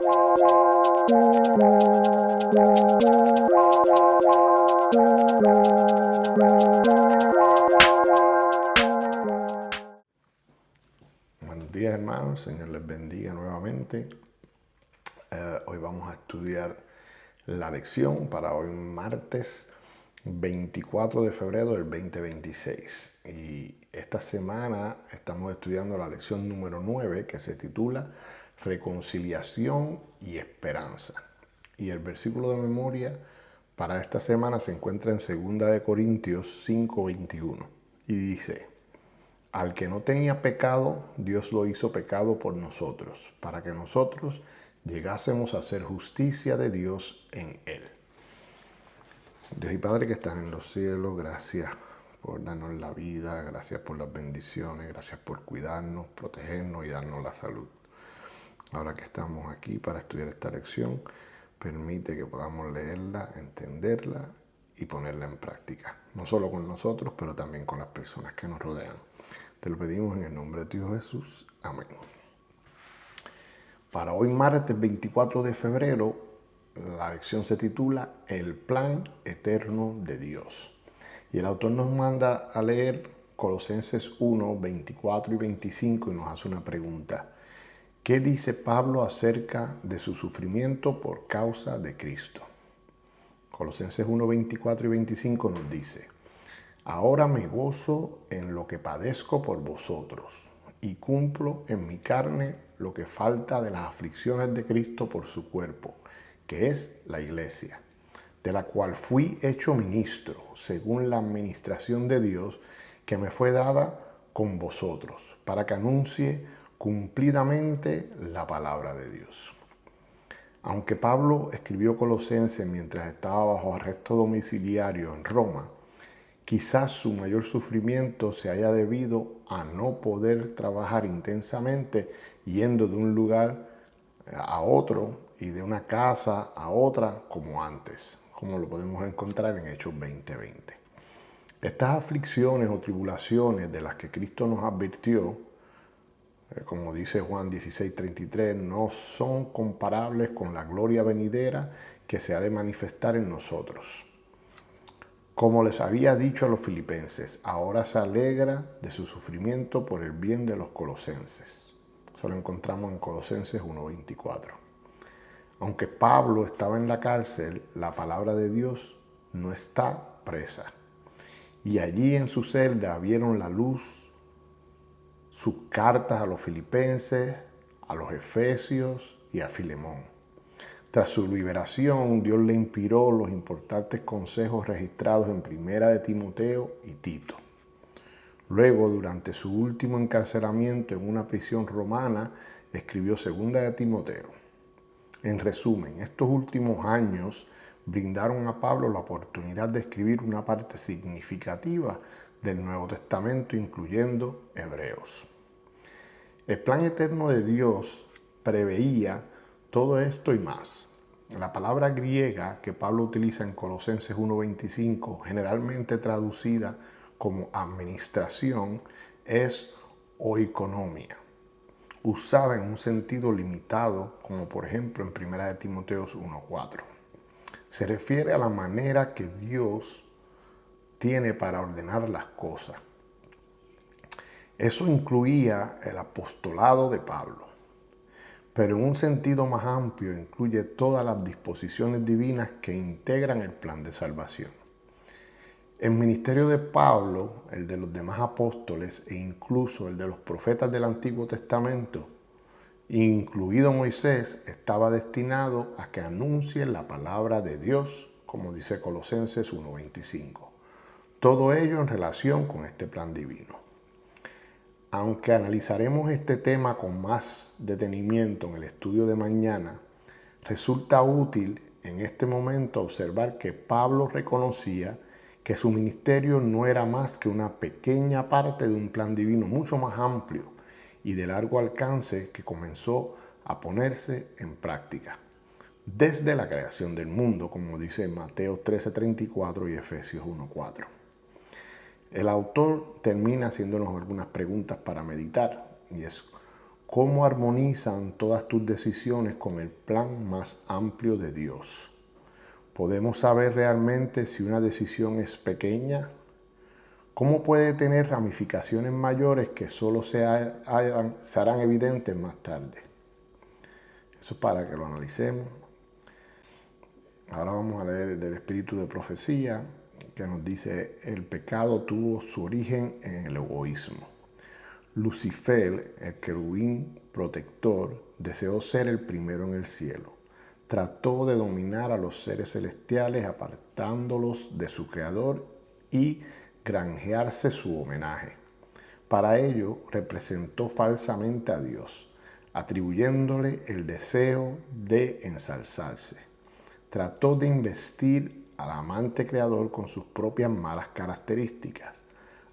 Buenos días, hermanos. Señor les bendiga nuevamente. Hoy vamos a estudiar la lección para hoy martes 24 de febrero del 2026. Y esta semana estamos estudiando la lección número 9, que se titula Reconciliación y Esperanza. Y el versículo de memoria para esta semana se encuentra en 2 Corintios 5:21 y dice: al que no tenía pecado, Dios lo hizo pecado por nosotros, para que nosotros llegásemos a ser justicia de Dios en él. Dios y Padre que estás en los cielos, gracias por darnos la vida, gracias por las bendiciones, gracias por cuidarnos, protegernos y darnos la salud. Ahora que estamos aquí para estudiar esta lección, permite que podamos leerla, entenderla y ponerla en práctica. No solo con nosotros, pero también con las personas que nos rodean. Te lo pedimos en el nombre de Dios Jesús. Amén. Para hoy martes 24 de febrero, la lección se titula El plan eterno de Dios. Y el autor nos manda a leer Colosenses 1, 24 y 25 y nos hace una pregunta. ¿Qué dice Pablo acerca de su sufrimiento por causa de Cristo? Colosenses 1, 24 y 25 nos dice: ahora me gozo en lo que padezco por vosotros y cumplo en mi carne lo que falta de las aflicciones de Cristo por su cuerpo, que es la iglesia, de la cual fui hecho ministro, según la administración de Dios que me fue dada con vosotros, para que anuncie cumplidamente la palabra de Dios. Aunque Pablo escribió Colosenses mientras estaba bajo arresto domiciliario en Roma, quizás su mayor sufrimiento se haya debido a no poder trabajar intensamente yendo de un lugar a otro y de una casa a otra como antes, como lo podemos encontrar en Hechos 20:20. Estas aflicciones o tribulaciones de las que Cristo nos advirtió, como dice Juan 16:33, no son comparables con la gloria venidera que se ha de manifestar en nosotros. Como les había dicho a los filipenses, ahora se alegra de su sufrimiento por el bien de los colosenses. Eso lo encontramos en Colosenses 1:24. Aunque Pablo estaba en la cárcel, la palabra de Dios no está presa. Y allí en su celda vieron la luz sus cartas a los filipenses, a los efesios y a Filemón. Tras su liberación, Dios le inspiró los importantes consejos registrados en Primera de Timoteo y Tito. Luego, durante su último encarcelamiento en una prisión romana, escribió Segunda de Timoteo. En resumen, estos últimos años brindaron a Pablo la oportunidad de escribir una parte significativa del Nuevo Testamento, incluyendo Hebreos. El plan eterno de Dios preveía todo esto y más. La palabra griega que Pablo utiliza en Colosenses 1:25, generalmente traducida como administración, es oikonomia, usada en un sentido limitado, como por ejemplo en 1 Timoteo 1:4. Se refiere a la manera que Dios tiene para ordenar las cosas. Eso incluía el apostolado de Pablo, pero en un sentido más amplio incluye todas las disposiciones divinas que integran el plan de salvación. El ministerio de Pablo, el de los demás apóstoles e incluso el de los profetas del Antiguo Testamento, incluido Moisés, estaba destinado a que anuncien la palabra de Dios, como dice Colosenses 1:25. Todo ello en relación con este plan divino. Aunque analizaremos este tema con más detenimiento en el estudio de mañana, resulta útil en este momento observar que Pablo reconocía que su ministerio no era más que una pequeña parte de un plan divino mucho más amplio y de largo alcance que comenzó a ponerse en práctica desde la creación del mundo, como dice Mateo 13:34 y Efesios 1:4. El autor termina haciéndonos algunas preguntas para meditar, y es: ¿Cómo armonizan todas tus decisiones con el plan más amplio de Dios? ¿Podemos saber realmente si una decisión es pequeña? ¿Cómo puede tener ramificaciones mayores que solo se harán evidentes más tarde? Eso es para que lo analicemos. Ahora vamos a leer del espíritu de profecía, que nos dice: el pecado tuvo su origen en el egoísmo. Lucifer, el querubín protector, deseó ser el primero en el cielo. Trató de dominar a los seres celestiales apartándolos de su creador y granjearse su homenaje. Para ello representó falsamente a Dios, atribuyéndole el deseo de ensalzarse. Trató de investir al amante creador con sus propias malas características.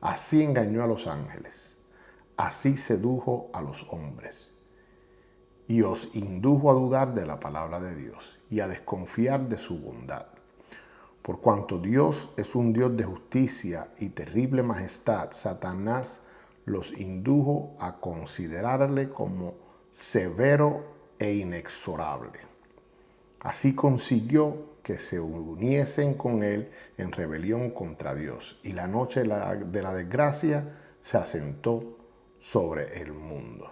Así engañó a los ángeles. Así sedujo a los hombres. Y os indujo a dudar de la palabra de Dios y a desconfiar de su bondad. Por cuanto Dios es un Dios de justicia y terrible majestad, Satanás los indujo a considerarle como severo e inexorable. Así consiguió que se uniesen con él en rebelión contra Dios, y la noche de la desgracia se asentó sobre el mundo.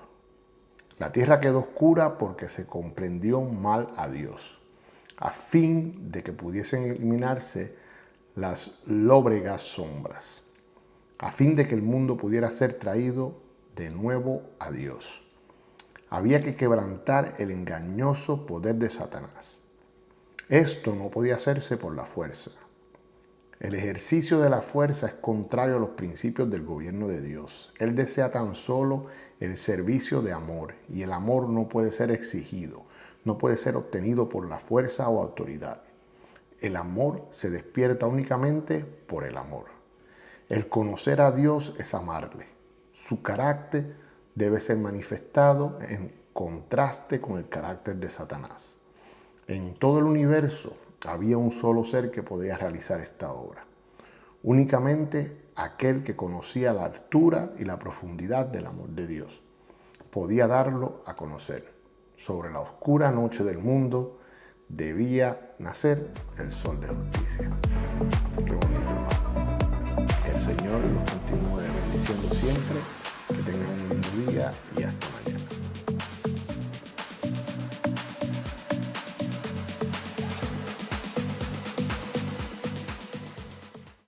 La tierra quedó oscura porque se comprendió mal a Dios, a fin de que pudiesen eliminarse las lóbregas sombras, a fin de que el mundo pudiera ser traído de nuevo a Dios. Había que quebrantar el engañoso poder de Satanás. Esto no podía hacerse por la fuerza. El ejercicio de la fuerza es contrario a los principios del gobierno de Dios. Él desea tan solo el servicio de amor, y el amor no puede ser exigido, no puede ser obtenido por la fuerza o autoridad. El amor se despierta únicamente por el amor. El conocer a Dios es amarle. Su carácter debe ser manifestado en contraste con el carácter de Satanás. En todo el universo había un solo ser que podía realizar esta obra. Únicamente aquel que conocía la altura y la profundidad del amor de Dios podía darlo a conocer. Sobre la oscura noche del mundo debía nacer el sol de justicia. Qué bonito, ¿no? Que el Señor los continúe bendiciendo siempre. Que tengan un lindo día y hasta